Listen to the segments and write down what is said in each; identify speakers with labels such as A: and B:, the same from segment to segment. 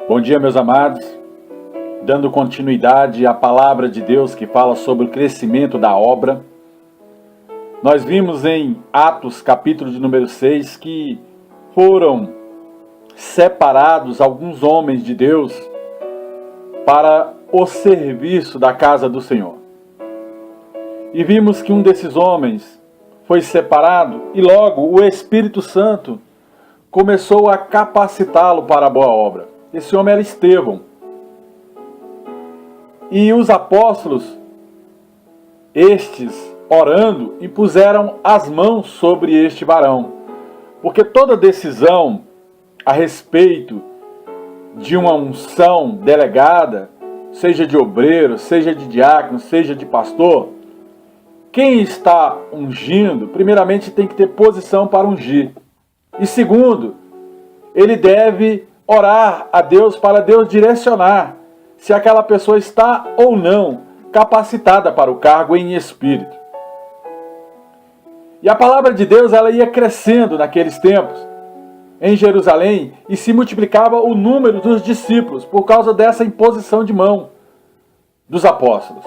A: Bom dia, meus amados. Dando continuidade à palavra de Deus que fala sobre o crescimento da obra, nós vimos em Atos, capítulo de número 6, que foram separados alguns homens de Deus para o serviço da casa do Senhor. E vimos que um desses homens foi separado e logo o Espírito Santo começou a capacitá-lo para a boa obra. Esse homem era Estevão. E os apóstolos, estes, orando, impuseram as mãos sobre este varão. Porque toda decisão a respeito de uma unção delegada, seja de obreiro, seja de diácono, seja de pastor, quem está ungindo, primeiramente tem que ter posição para ungir. E segundo, ele deve orar a Deus para Deus direcionar se aquela pessoa está ou não capacitada para o cargo em espírito. E a palavra de Deus ela ia crescendo naqueles tempos em Jerusalém e se multiplicava o número dos discípulos por causa dessa imposição de mão dos apóstolos.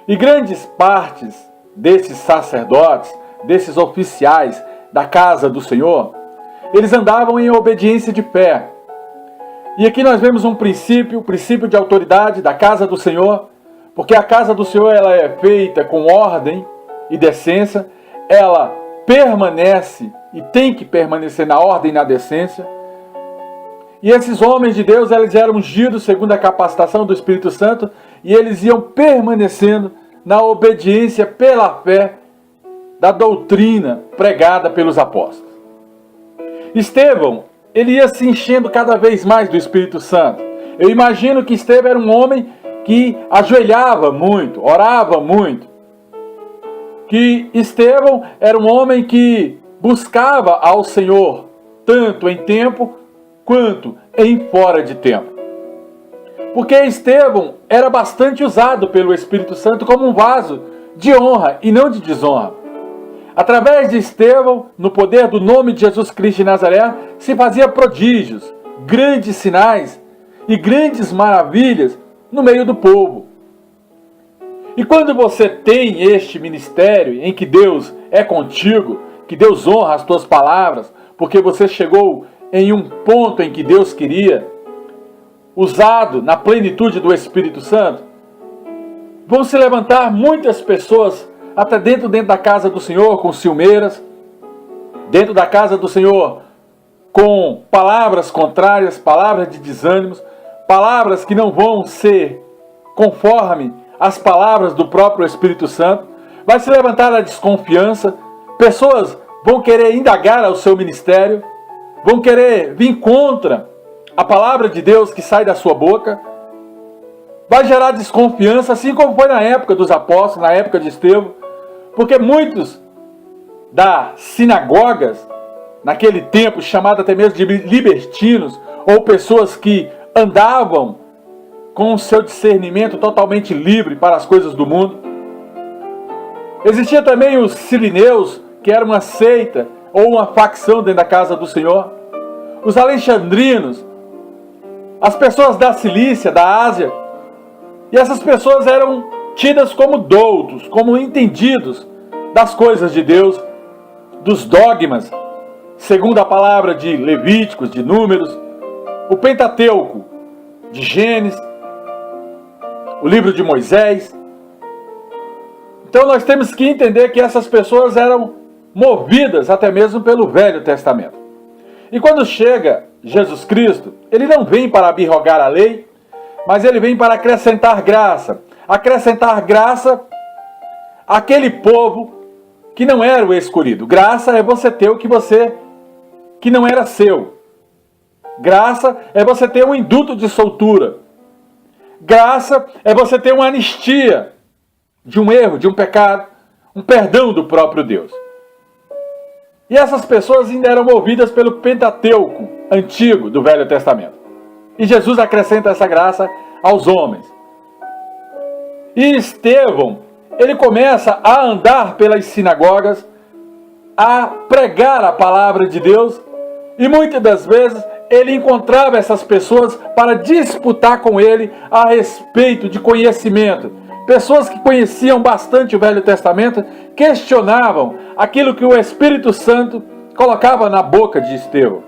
A: E grandes partes desses sacerdotes, desses oficiais da casa do Senhor, eles andavam em obediência de fé. E aqui nós vemos um princípio, o princípio de autoridade da casa do Senhor, porque a casa do Senhor ela é feita com ordem e decência, ela permanece e tem que permanecer na ordem e na decência. E esses homens de Deus, eles eram ungidos segundo a capacitação do Espírito Santo e eles iam permanecendo na obediência pela fé da doutrina pregada pelos apóstolos. Estevão, ele ia se enchendo cada vez mais do Espírito Santo. Eu imagino que Estevão era um homem que ajoelhava muito, orava muito. Que Estevão era um homem que buscava ao Senhor, tanto em tempo quanto em fora de tempo. Porque Estevão era bastante usado pelo Espírito Santo como um vaso de honra e não de desonra. Através de Estevão, no poder do nome de Jesus Cristo de Nazaré, se fazia prodígios, grandes sinais e grandes maravilhas no meio do povo. E quando você tem este ministério em que Deus é contigo, que Deus honra as tuas palavras, porque você chegou em um ponto em que Deus queria, usado na plenitude do Espírito Santo, vão se levantar muitas pessoas até dentro da casa do Senhor com ciumeiras, dentro da casa do Senhor com palavras contrárias, palavras de desânimos, palavras que não vão ser conforme as palavras do próprio Espírito Santo. Vai se levantar a desconfiança, pessoas vão querer indagar ao seu ministério, vão querer vir contra a palavra de Deus que sai da sua boca, vai gerar desconfiança, assim como foi na época dos apóstolos, na época de Estevão, porque muitos das sinagogas, naquele tempo, chamado até mesmo de libertinos, ou pessoas que andavam com o seu discernimento totalmente livre para as coisas do mundo. Existia também os sirineus, que era uma seita ou uma facção dentro da casa do Senhor. Os alexandrinos, as pessoas da Cilícia, da Ásia. E essas pessoas eram tidas como doutos, como entendidos das coisas de Deus, dos dogmas, segundo a palavra de Levíticos, de Números, o Pentateuco, de Gênesis, o livro de Moisés. Então nós temos que entender que essas pessoas eram movidas até mesmo pelo Velho Testamento. E quando chega Jesus Cristo, ele não vem para abrogar a lei, mas ele vem para acrescentar graça. Acrescentar graça àquele povo que não era o escolhido. Graça é você ter o que não era seu. Graça é você ter um induto de soltura. Graça é você ter uma anistia de um erro, de um pecado, um perdão do próprio Deus. E essas pessoas ainda eram movidas pelo Pentateuco antigo do Velho Testamento. E Jesus acrescenta essa graça aos homens. E Estevão, ele começa a andar pelas sinagogas, a pregar a palavra de Deus E muitas das vezes ele encontrava essas pessoas para disputar com ele a respeito de conhecimento. Pessoas que conheciam bastante o Velho Testamento questionavam aquilo que o Espírito Santo colocava na boca de Estevão.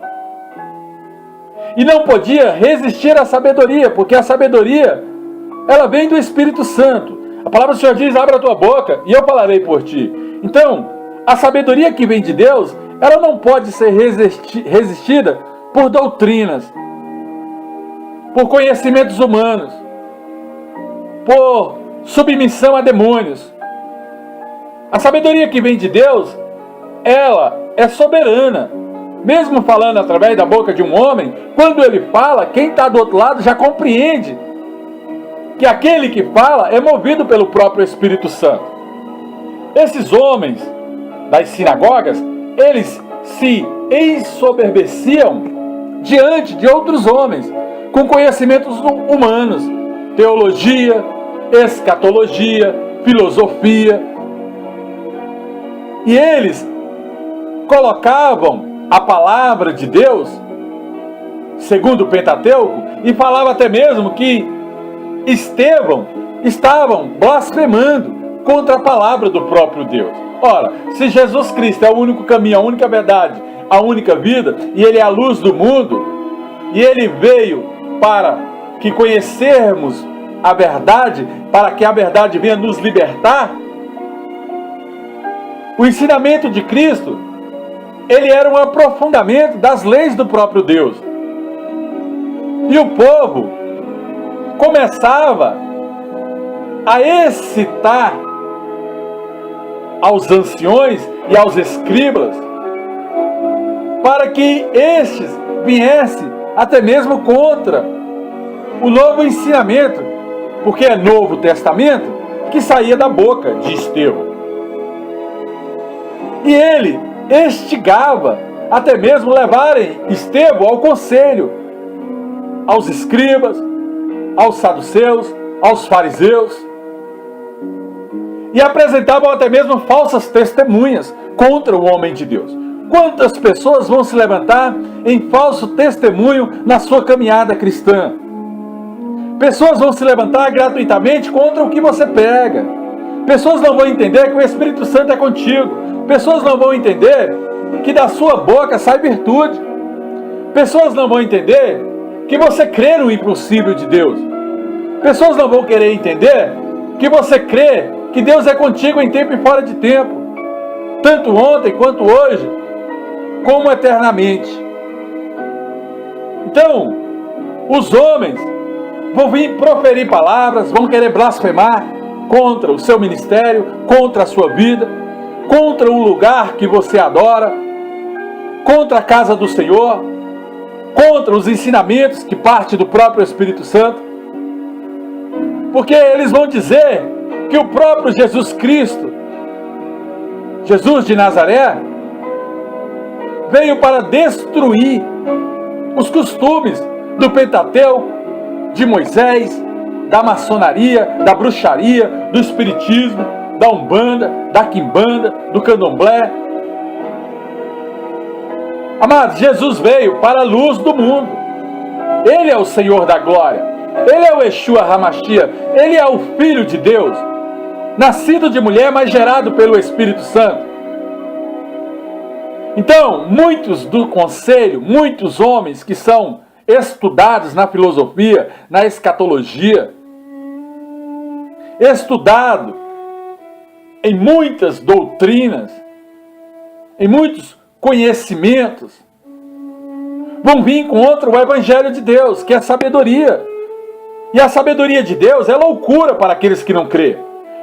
A: E não podia resistir à sabedoria, porque a sabedoria, ela vem do Espírito Santo. A palavra do Senhor diz: abra a tua boca e eu falarei por ti. Então, a sabedoria que vem de Deus, ela não pode ser resistida por doutrinas, por conhecimentos humanos, por submissão a demônios. A sabedoria que vem de Deus, ela é soberana. Mesmo falando através da boca de um homem, quando ele fala, quem está do outro lado já compreende que aquele que fala é movido pelo próprio Espírito Santo. Esses homens das sinagogas, eles se ensoberbeciam diante de outros homens com conhecimentos humanos, teologia, escatologia, filosofia. E eles colocavam a palavra de Deus, segundo o Pentateuco, e falava até mesmo que Estevão estavam blasfemando contra a palavra do próprio Deus. Ora, se Jesus Cristo é o único caminho, a única verdade, a única vida, e Ele é a luz do mundo, e Ele veio para que conhecermos a verdade, para que a verdade venha nos libertar, o ensinamento de Cristo, ele era um aprofundamento das leis do próprio Deus. E o povo começava a excitar aos anciões e aos escribas para que estes viessem até mesmo contra o novo ensinamento, porque é Novo Testamento que saía da boca de Estevão. E ele instigava até mesmo levarem Estevão ao conselho, aos escribas, aos saduceus, aos fariseus, e apresentavam até mesmo falsas testemunhas contra o homem de Deus. Quantas pessoas vão se levantar em falso testemunho na sua caminhada cristã? Pessoas vão se levantar gratuitamente contra o que você prega. Pessoas não vão entender que o Espírito Santo é contigo. Pessoas não vão entender que da sua boca sai virtude. Pessoas não vão entender que você crê no impossível de Deus. Pessoas não vão querer entender que você crê que Deus é contigo em tempo e fora de tempo, tanto ontem quanto hoje, como eternamente. Então, os homens vão vir proferir palavras, vão querer blasfemar contra o seu ministério, contra a sua vida, contra o lugar que você adora, contra a casa do Senhor, contra os ensinamentos que partem do próprio Espírito Santo, porque eles vão dizer que o próprio Jesus Cristo, Jesus de Nazaré, veio para destruir os costumes do Pentateuco, de Moisés, da maçonaria, da bruxaria, do espiritismo, da umbanda, da quimbanda, do candomblé. Amados, Jesus veio para a luz do mundo. Ele é o Senhor da glória. Ele é o Yeshua HaMashiach. Ele é o Filho de Deus, nascido de mulher, mas gerado pelo Espírito Santo. Então, muitos do conselho, muitos homens que são estudados na filosofia, na escatologia, estudado em muitas doutrinas, em muitos conhecimentos, vão vir contra o Evangelho de Deus, que é a sabedoria. E a sabedoria de Deus é loucura para aqueles que não crêem.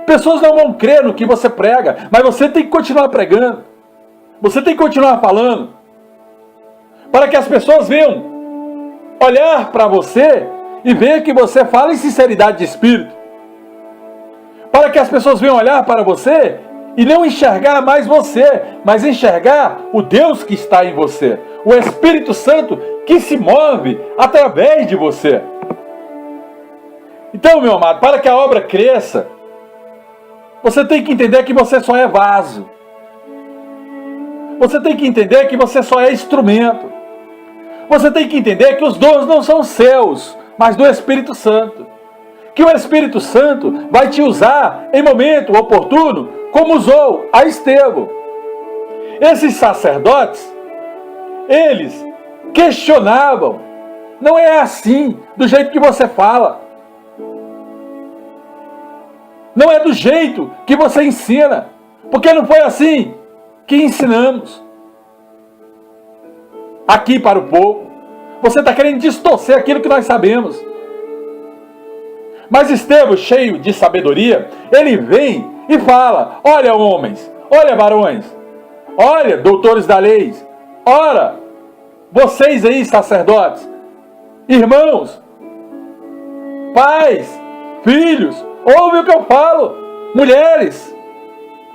A: Pessoas não vão crer no que você prega, mas você tem que continuar pregando. Você tem que continuar falando, para que as pessoas venham olhar para você e ver que você fala em sinceridade de espírito. Para que as pessoas venham olhar para você e não enxergar mais você, mas enxergar o Deus que está em você, o Espírito Santo que se move através de você. Então, meu amado, para que a obra cresça, você tem que entender que você só é vaso. Você tem que entender que você só é instrumento. Você tem que entender que os dons não são seus, mas do Espírito Santo. Que o Espírito Santo vai te usar em momento oportuno, como usou a Estevão. Esses sacerdotes, eles questionavam. Não é assim, do jeito que você fala. Não é do jeito que você ensina. Porque não foi assim que ensinamos aqui para o povo. Você está querendo distorcer aquilo que nós sabemos. Mas Estevão, cheio de sabedoria, ele vem e fala: olha, homens, olha, varões, olha, doutores da lei, ora, vocês aí, sacerdotes, irmãos, pais, filhos, ouve o que eu falo, mulheres,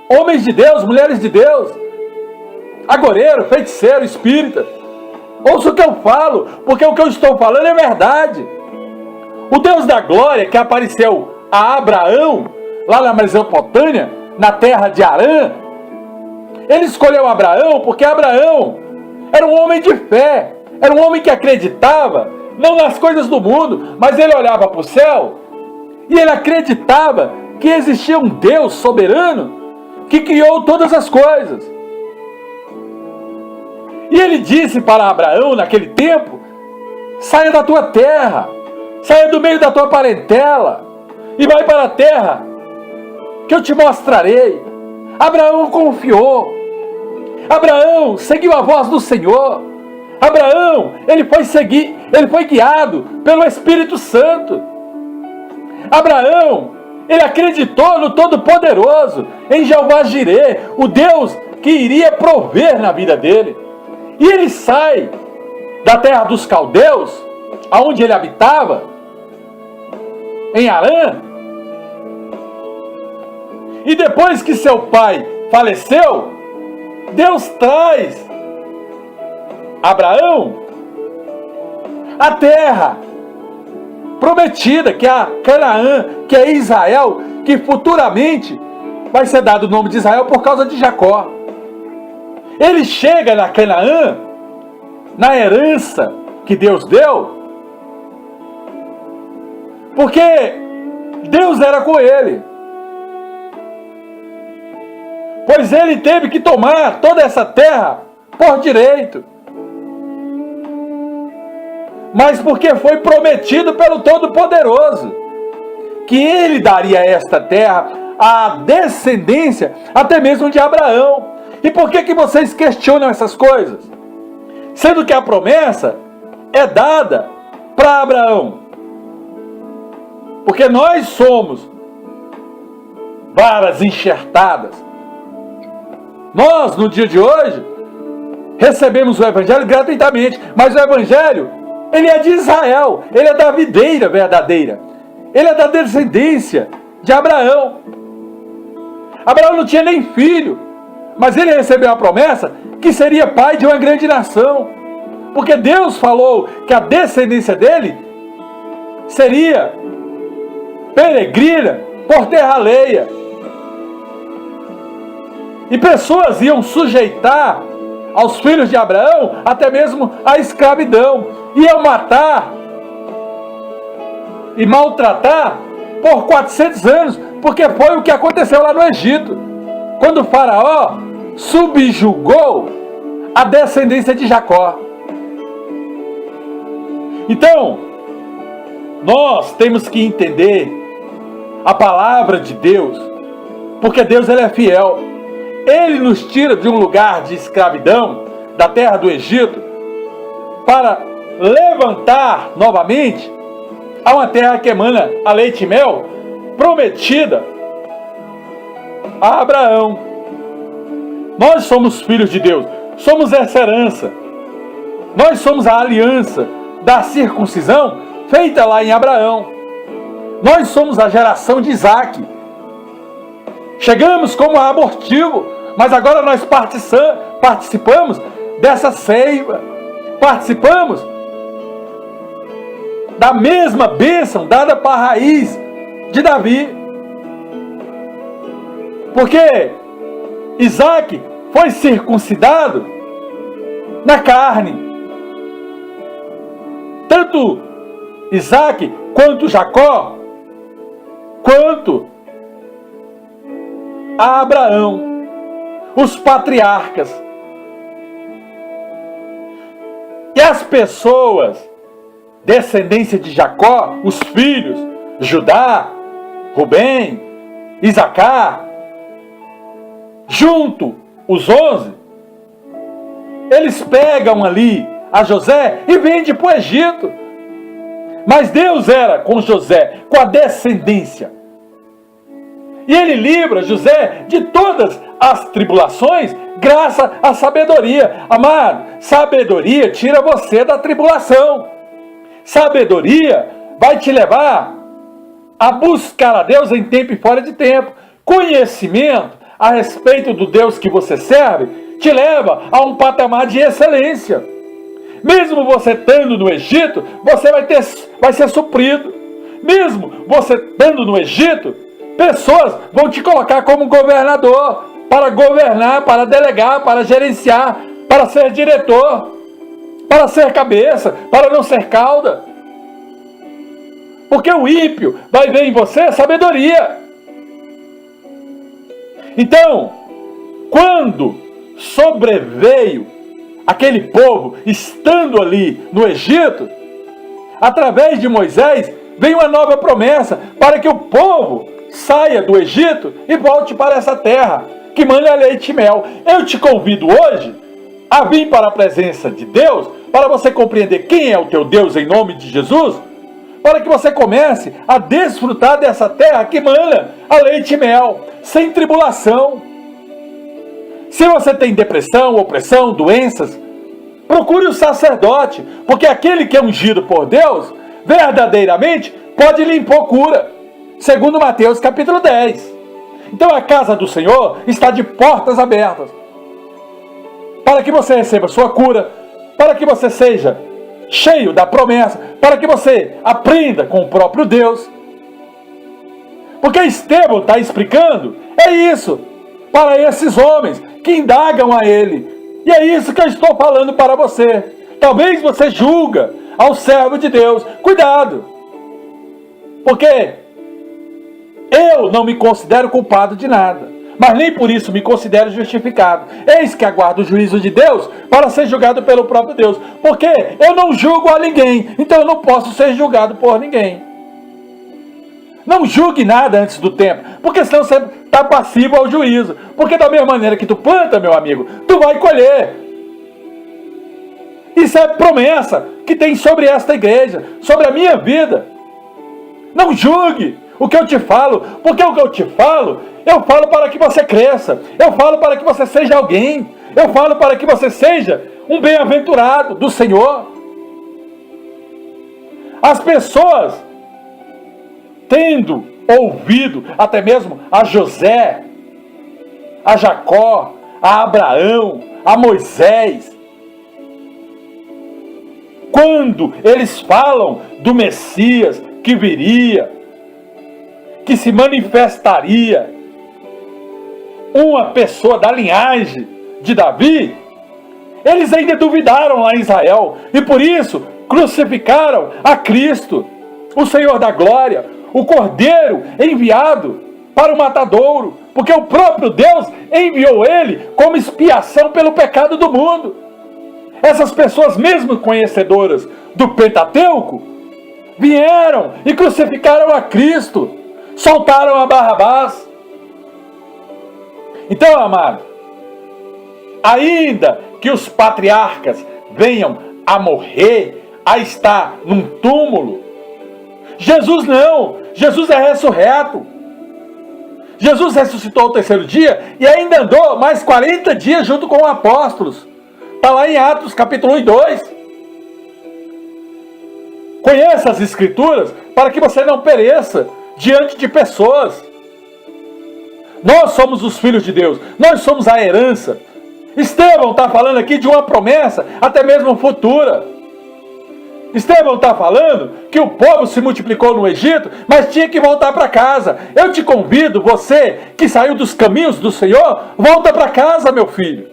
A: homens de Deus, mulheres de Deus, agoreiro, feiticeiro, espírita, ouça o que eu falo, porque o que eu estou falando é verdade. O Deus da glória que apareceu a Abraão, lá na Mesopotâmia, na terra de Harã, ele escolheu Abraão porque Abraão era um homem de fé, era um homem que acreditava, não nas coisas do mundo, mas ele olhava para o céu e ele acreditava que existia um Deus soberano que criou todas as coisas. E ele disse para Abraão naquele tempo: saia da tua terra, saia do meio da tua parentela e vai para a terra que eu te mostrarei. Abraão confiou. Abraão seguiu a voz do Senhor. Abraão, ele foi guiado pelo Espírito Santo. Abraão, ele acreditou no Todo-Poderoso, em Jeová Jirê, o Deus que iria prover na vida dele. E ele sai da terra dos caldeus, aonde ele habitava, em Harã. E depois que seu pai faleceu, Deus traz Abraão a terra prometida, que é a Canaã, que é Israel, que futuramente vai ser dado o nome de Israel por causa de Jacó. Ele chega na Canaã, na herança que Deus deu, porque Deus era com ele. Pois ele teve que tomar toda essa terra por direito. Mas porque foi prometido pelo Todo-Poderoso que ele daria esta terra à descendência até mesmo de Abraão. E por que vocês questionam essas coisas? Sendo que a promessa é dada para Abraão. Porque nós somos varas enxertadas. Nós, no dia de hoje, recebemos o Evangelho gratuitamente. Mas o Evangelho, ele é de Israel. Ele é da videira verdadeira. Ele é da descendência de Abraão. Abraão não tinha nem filho. Mas ele recebeu a promessa que seria pai de uma grande nação. Porque Deus falou que a descendência dele seria peregrina por terra alheia. E pessoas iam sujeitar aos filhos de Abraão até mesmo a escravidão. Iam matar e maltratar por 400 anos, porque foi o que aconteceu lá no Egito, quando o faraó subjugou a descendência de Jacó. Então, nós temos que entender a palavra de Deus, porque Deus, ele é fiel. Ele nos tira de um lugar de escravidão, da terra do Egito, para levantar novamente a uma terra que emana a leite e mel, prometida a Abraão. Nós somos filhos de Deus, somos essa herança. Nós somos a aliança da circuncisão feita lá em Abraão. Nós somos a geração de Isaac. Chegamos como abortivo, mas agora nós participamos dessa seiva. Participamos da mesma bênção dada para a raiz de Davi. Porque Isaac foi circuncidado na carne. tanto Isaac quanto Jacó, quanto a Abraão, os patriarcas. E as pessoas, descendência de Jacó, os filhos, Judá, Rubem, Isacar, junto, os 11, eles pegam ali a José e vendem para o Egito. Mas Deus era com José, com a descendência. E ele livra José de todas as tribulações, graças à sabedoria. Amado, sabedoria tira você da tribulação. Sabedoria vai te levar a buscar a Deus em tempo e fora de tempo. Conhecimento a respeito do Deus que você serve te leva a um patamar de excelência. Mesmo você estando no Egito, você vai ser suprido. Mesmo você estando no Egito, pessoas vão te colocar como governador, para governar, para delegar, para gerenciar, para ser diretor, para ser cabeça, para não ser cauda. Porque o ímpio vai ver em você sabedoria. Então, quando sobreveio aquele povo, estando ali no Egito, através de Moisés, vem uma nova promessa para que o povo saia do Egito e volte para essa terra, que manda leite e mel. Eu te convido hoje a vir para a presença de Deus, para você compreender quem é o teu Deus em nome de Jesus, para que você comece a desfrutar dessa terra que manda a leite e mel, sem tribulação. Se você tem depressão, opressão, doenças, procure o sacerdote, porque aquele que é ungido por Deus, verdadeiramente, pode lhe impor cura. Segundo Mateus capítulo 10. Então a casa do Senhor está de portas abertas, para que você receba sua cura, para que você seja cheio da promessa, para que você aprenda com o próprio Deus. Porque Estevão está explicando, é isso, para esses homens que indagam a ele. E é isso que eu estou falando para você. Talvez você julga ao servo de Deus. Cuidado, porque eu não me considero culpado de nada, mas nem por isso me considero justificado. Eis que aguardo o juízo de Deus para ser julgado pelo próprio Deus. Porque eu não julgo a ninguém, então eu não posso ser julgado por ninguém. Não julgue nada antes do tempo, porque senão você está passivo ao juízo. Porque da mesma maneira que tu planta, meu amigo, tu vai colher. Isso é promessa que tem sobre esta igreja, sobre a minha vida. Não julgue o que eu te falo, porque o que eu te falo, eu falo para que você cresça, eu falo para que você seja alguém, eu falo para que você seja um bem-aventurado do Senhor. As pessoas, tendo ouvido até mesmo a José, a Jacó, a Abraão, a Moisés, quando eles falam do Messias que viria, que se manifestaria, uma pessoa da linhagem de Davi, eles ainda duvidaram lá em Israel, e por isso crucificaram a Cristo, o Senhor da glória, o Cordeiro enviado para o matadouro, porque o próprio Deus enviou ele como expiação pelo pecado do mundo. Essas pessoas, mesmo conhecedoras do Pentateuco, vieram e crucificaram a Cristo, soltaram a Barrabás. Então, amado, ainda que os patriarcas venham a morrer, a estar num túmulo, Jesus não. Jesus é ressurreto. Jesus ressuscitou ao terceiro dia e ainda andou mais 40 dias junto com os apóstolos. Está lá em Atos capítulo 1 e 2. Conheça as Escrituras para que você não pereça diante de pessoas. Nós somos os filhos de Deus. Nós somos a herança. Estevão está falando aqui de uma promessa, até mesmo futura. Estevão está falando que o povo se multiplicou no Egito, mas tinha que voltar para casa. Eu te convido, você que saiu dos caminhos do Senhor, volta para casa, meu filho.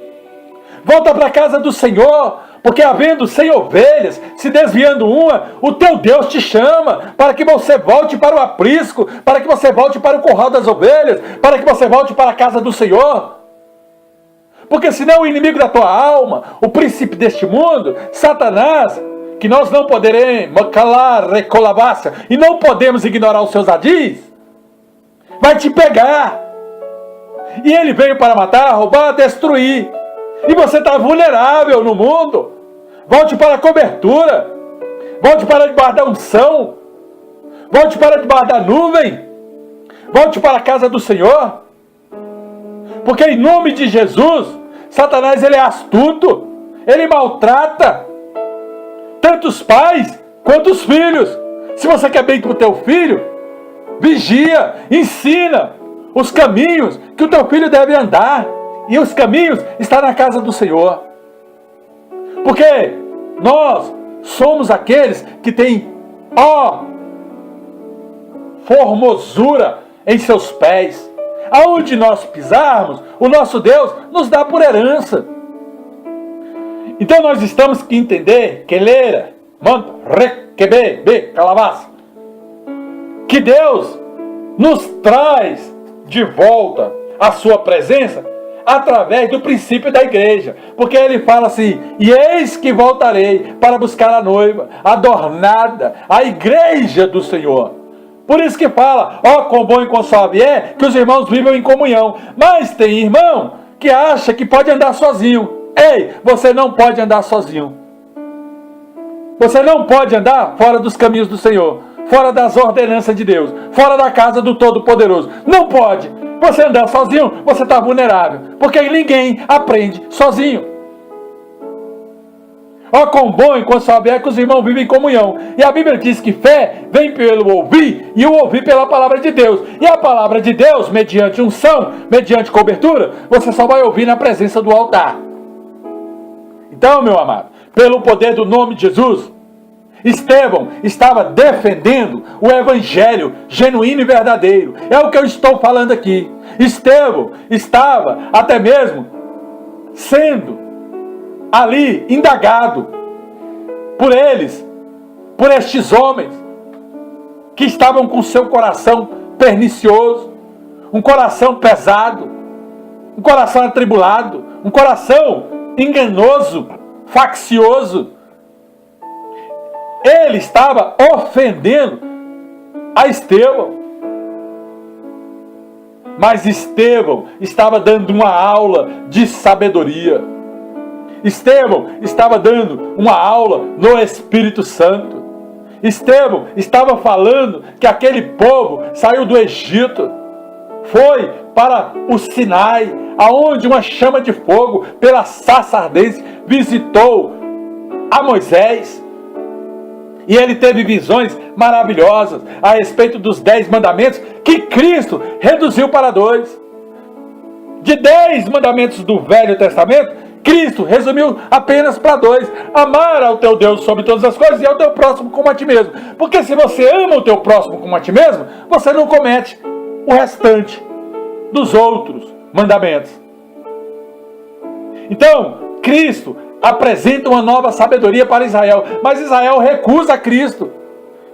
A: Volta para a casa do Senhor, Porque havendo 100 ovelhas, se desviando uma, o teu Deus te chama para que você volte para o aprisco, para que você volte para o curral das ovelhas, para que você volte para a casa do Senhor. Porque senão o inimigo da tua alma, o príncipe deste mundo, Satanás, que nós não poderemos calar, recolabácia, e não podemos ignorar os seus adis, vai te pegar. E ele veio para matar, roubar, destruir. E você está vulnerável no mundo. Volte para a cobertura. Volte para debaixo da unção. Volte para debaixo da nuvem. Volte para a casa do Senhor. Porque em nome de Jesus, Satanás ele é astuto. Ele maltrata tanto os pais quanto os filhos. Se você quer bem para o teu filho, vigia, ensina os caminhos que o teu filho deve andar. E os caminhos estão na casa do Senhor. Porque nós somos aqueles que têm, formosura em seus pés. Aonde nós pisarmos, o nosso Deus nos dá por herança. Então nós estamos que entender, que Deus nos traz de volta a sua presença através do princípio da igreja. Porque ele fala assim: e eis que voltarei para buscar a noiva, adornada, a igreja do Senhor. Por isso que fala, quão bom e quão suave é que os irmãos vivam em comunhão. Mas tem irmão que acha que pode andar sozinho. Ei, você não pode andar sozinho. Você não pode andar fora dos caminhos do Senhor, fora das ordenanças de Deus, fora da casa do Todo-Poderoso. Não pode. Você andar sozinho, você está vulnerável. Porque ninguém aprende sozinho. Quão bom e quão suave é que os irmãos vivem em comunhão. E a Bíblia diz que fé vem pelo ouvir, e o ouvir pela palavra de Deus. E a palavra de Deus, mediante unção, mediante cobertura, você só vai ouvir na presença do altar. Então, meu amado, pelo poder do nome de Jesus, Estevão estava defendendo o evangelho genuíno e verdadeiro. É o que eu estou falando aqui. Estevão estava até mesmo sendo ali indagado por eles, por estes homens que estavam com seu coração pernicioso, um coração pesado, um coração atribulado, um coração enganoso, faccioso. Ele estava ofendendo a Estevão. Mas Estevão estava dando uma aula de sabedoria. Estevão estava dando uma aula no Espírito Santo. Estevão estava falando que aquele povo saiu do Egito, foi para o Sinai, aonde uma chama de fogo pela sarça ardente visitou a Moisés. E ele teve visões maravilhosas a respeito dos 10 mandamentos que Cristo reduziu para 2. De 10 mandamentos do Velho Testamento, Cristo resumiu apenas para 2. Amar ao teu Deus sobre todas as coisas e ao teu próximo como a ti mesmo. Porque se você ama o teu próximo como a ti mesmo, você não comete o restante dos outros mandamentos. Então, Cristo apresenta uma nova sabedoria para Israel, mas Israel recusa a Cristo,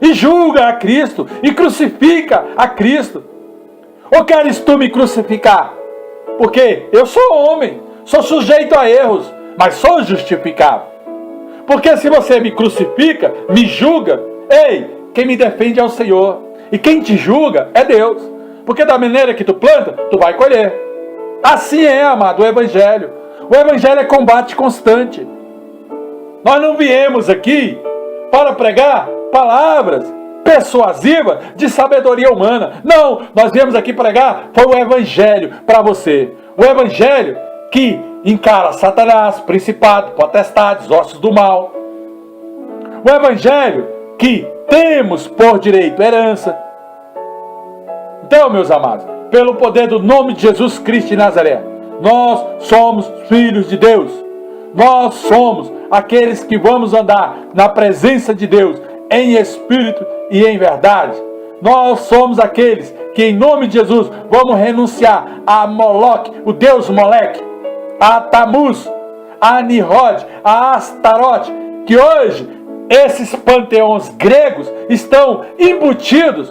A: e julga a Cristo, e crucifica a Cristo. Ou queres tu me crucificar? Porque eu sou homem, sou sujeito a erros, mas sou justificado. Porque se você me crucifica, me julga, ei, quem me defende é o Senhor, e quem te julga é Deus. Porque da maneira que tu planta, tu vai colher. Assim é, amado, o Evangelho. O Evangelho é combate constante. Nós não viemos aqui para pregar palavras persuasivas de sabedoria humana. Não, nós viemos aqui pregar foi o Evangelho para você. O Evangelho que encara Satanás, principado, potestades, ossos do mal. O Evangelho que temos por direito herança. Então, meus amados, pelo poder do nome de Jesus Cristo de Nazaré, nós somos filhos de Deus. Nós somos aqueles que vamos andar na presença de Deus, em espírito e em verdade. Nós somos aqueles que, em nome de Jesus, vamos renunciar a Moloque, o Deus Moleque, a Tamuz, a Nimrod, a Astarote, que hoje esses panteões gregos estão embutidos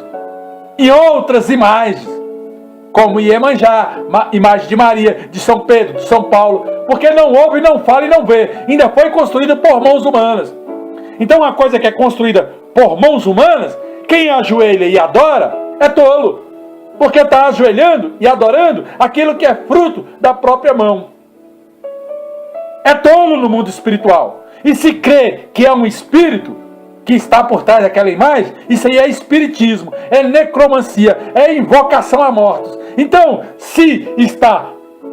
A: em outras imagens, como Iemanjá, imagem de Maria, de São Pedro, de São Paulo, porque não ouve, não fala e não vê, ainda foi construída por mãos humanas. Então uma coisa que é construída por mãos humanas, quem ajoelha e adora é tolo, porque está ajoelhando e adorando aquilo que é fruto da própria mão. É tolo no mundo espiritual. E se crê que é um espírito que está por trás daquela imagem, isso aí é espiritismo, é necromancia, é invocação a mortos. Então, se está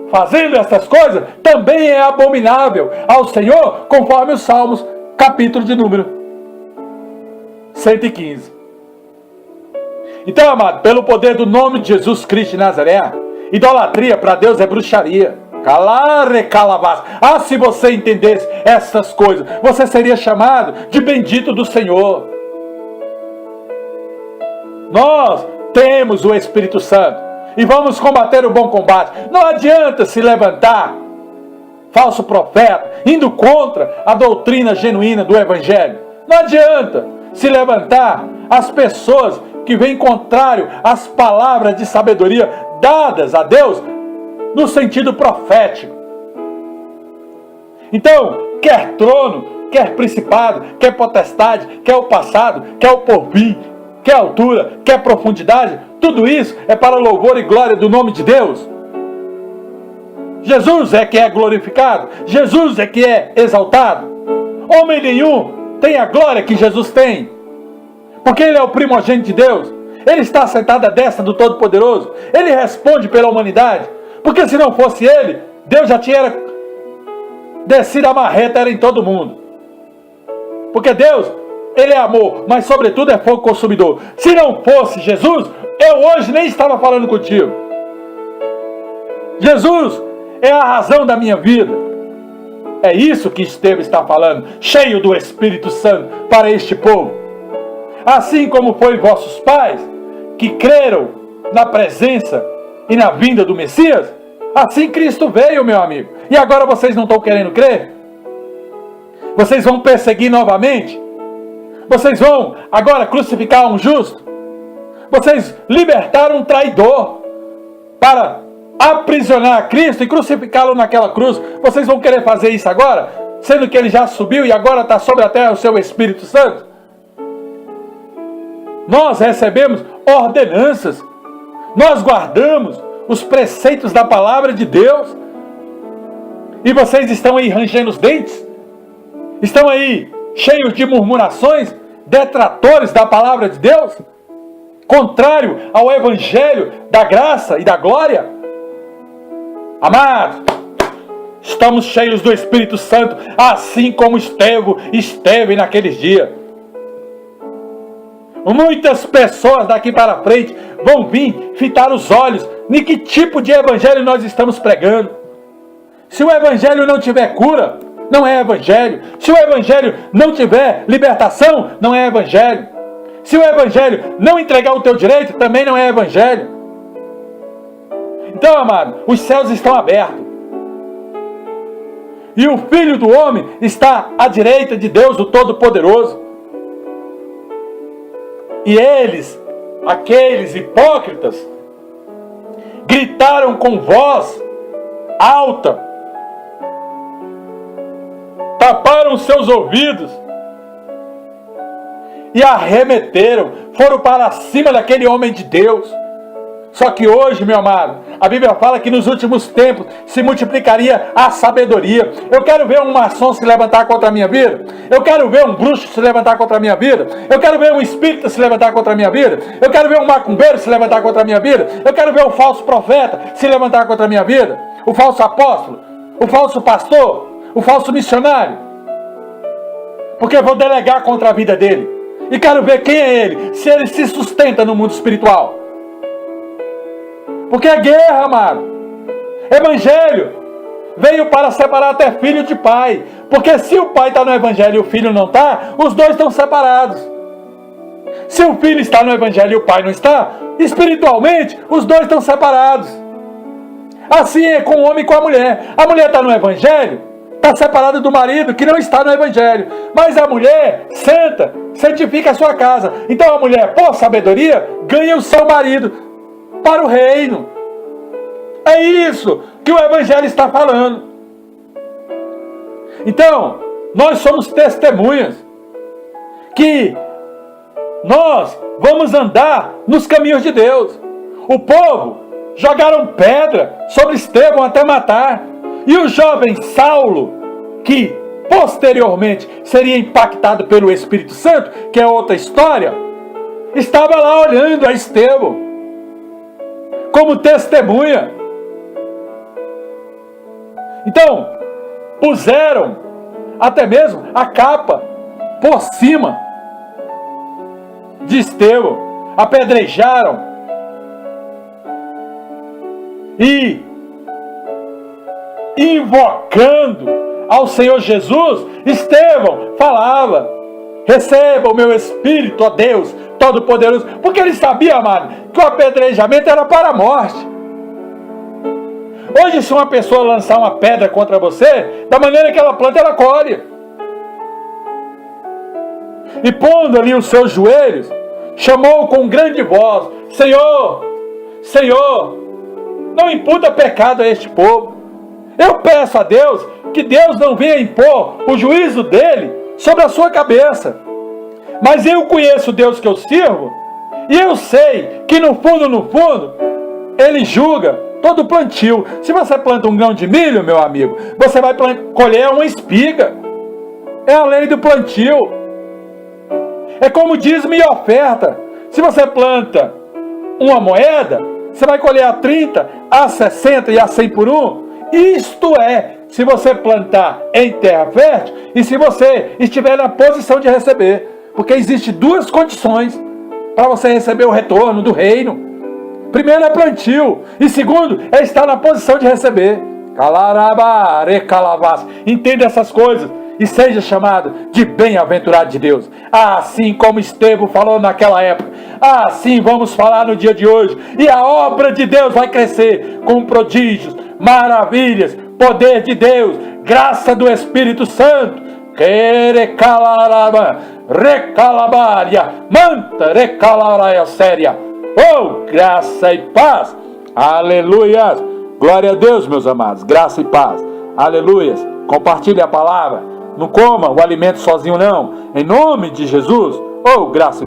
A: fazendo essas coisas, também é abominável ao Senhor, conforme os Salmos, capítulo de número 115. Então, amado, pelo poder do nome de Jesus Cristo de Nazaré, idolatria para Deus é bruxaria. Calavas. Se você entendesse essas coisas, você seria chamado de bendito do Senhor. Nós temos o Espírito Santo e vamos combater o bom combate. Não adianta se levantar falso profeta, indo contra a doutrina genuína do Evangelho. Não adianta se levantar as pessoas que vêm contrário às palavras de sabedoria dadas a Deus no sentido profético. Então, quer trono, quer principado, quer potestade, quer o passado, quer o porvir, quer altura, quer profundidade, tudo isso é para louvor e glória do nome de Deus. Jesus é que é glorificado, Jesus é que é exaltado. Homem nenhum tem a glória que Jesus tem, porque Ele é o primogênito de Deus. Ele está sentado à destra do Todo-Poderoso. Ele responde pela humanidade. Porque se não fosse Ele, Deus já tinha descido a marreta em todo mundo. Porque Deus, Ele é amor, mas sobretudo é fogo consumidor. Se não fosse Jesus, eu hoje nem estava falando contigo. Jesus é a razão da minha vida. É isso que Estevão está falando, cheio do Espírito Santo para este povo. Assim como foi vossos pais, que creram na presença e na vinda do Messias, assim Cristo veio, meu amigo. E agora vocês não estão querendo crer? Vocês vão perseguir novamente? Vocês vão agora crucificar um justo? Vocês libertaram um traidor para aprisionar Cristo e crucificá-lo naquela cruz. Vocês vão querer fazer isso agora? Sendo que Ele já subiu e agora está sobre a terra o seu Espírito Santo? Nós recebemos ordenanças. Nós guardamos os preceitos da palavra de Deus. E vocês estão aí rangendo os dentes? Estão aí cheios de murmurações, detratores da palavra de Deus? Contrário ao Evangelho da graça e da glória? Amados, estamos cheios do Espírito Santo, assim como Estevão esteve naqueles dias. Muitas pessoas daqui para frente vão vir fitar os olhos em que tipo de evangelho nós estamos pregando. Se o evangelho não tiver cura, não é evangelho. Se o evangelho não tiver libertação, não é evangelho. Se o evangelho não entregar o teu direito, também não é evangelho. Então, amado, os céus estão abertos. E o Filho do Homem está à direita de Deus, o Todo-Poderoso. E eles, aqueles hipócritas, gritaram com voz alta, taparam seus ouvidos e arremeteram, foram para cima daquele homem de Deus. Só que hoje, meu amado, a Bíblia fala que nos últimos tempos se multiplicaria a sabedoria. Eu quero ver um maçom se levantar contra a minha vida. Eu quero ver um bruxo se levantar contra a minha vida. Eu quero ver um espírita se levantar contra a minha vida. Eu quero ver um macumbeiro se levantar contra a minha vida. Eu quero ver um falso profeta se levantar contra a minha vida. O falso apóstolo, o falso pastor, o falso missionário. Porque eu vou delegar contra a vida dele. E quero ver quem é ele, se ele se sustenta no mundo espiritual. Porque é guerra, amado. Evangelho veio para separar até filho de pai. Porque se o pai está no evangelho e o filho não está, os dois estão separados. Se o filho está no evangelho e o pai não está, espiritualmente, os dois estão separados. Assim é com o homem e com a mulher. A mulher está no evangelho, está separada do marido, que não está no Evangelho. Mas a mulher santa, santifica a sua casa. Então a mulher, por sabedoria, ganha o seu marido para o reino. É isso que o Evangelho está falando. Então, nós somos testemunhas que nós vamos andar nos caminhos de Deus. O povo jogaram pedra sobre Estevão até matar. E o jovem Saulo, que posteriormente seria impactado pelo Espírito Santo, que é outra história, estava lá olhando a Estevão como testemunha. Então, puseram até mesmo a capa por cima de Estevão, apedrejaram e, invocando ao Senhor Jesus, Estevão falava: receba o meu Espírito, ó Deus Todo-Poderoso, porque ele sabia, amado, que o apedrejamento era para a morte. Hoje, se uma pessoa lançar uma pedra contra você, da maneira que ela planta, ela colhe. E pondo ali os seus joelhos, chamou com grande voz: Senhor, Senhor, não imputa pecado a este povo. Eu peço a Deus que Deus não venha impor o juízo dele sobre a sua cabeça. Mas eu conheço o Deus que eu sirvo, e eu sei que no fundo, ele julga todo plantio. Se você planta um grão de milho, meu amigo, você vai colher uma espiga. É a lei do plantio. É como dízimo e oferta. Se você planta uma moeda, você vai colher a 30, a 60 e a 100 por um. Isto é, se você plantar em terra fértil e se você estiver na posição de receber. Porque existem duas condições para você receber o retorno do reino. Primeiro é plantio, e segundo é estar na posição de receber. Entenda essas coisas e seja chamado de bem-aventurado de Deus. Assim como Estevão falou naquela época, assim vamos falar no dia de hoje. E a obra de Deus vai crescer com prodígios, maravilhas, poder de Deus, graça do Espírito Santo. Recalabaria, manta, recalaraia séria. Oh, graça e paz. Aleluias. Glória a Deus, meus amados. Graça e paz. Aleluias. Compartilhe a palavra. Não coma o alimento sozinho, não. Em nome de Jesus. Oh, graça e paz.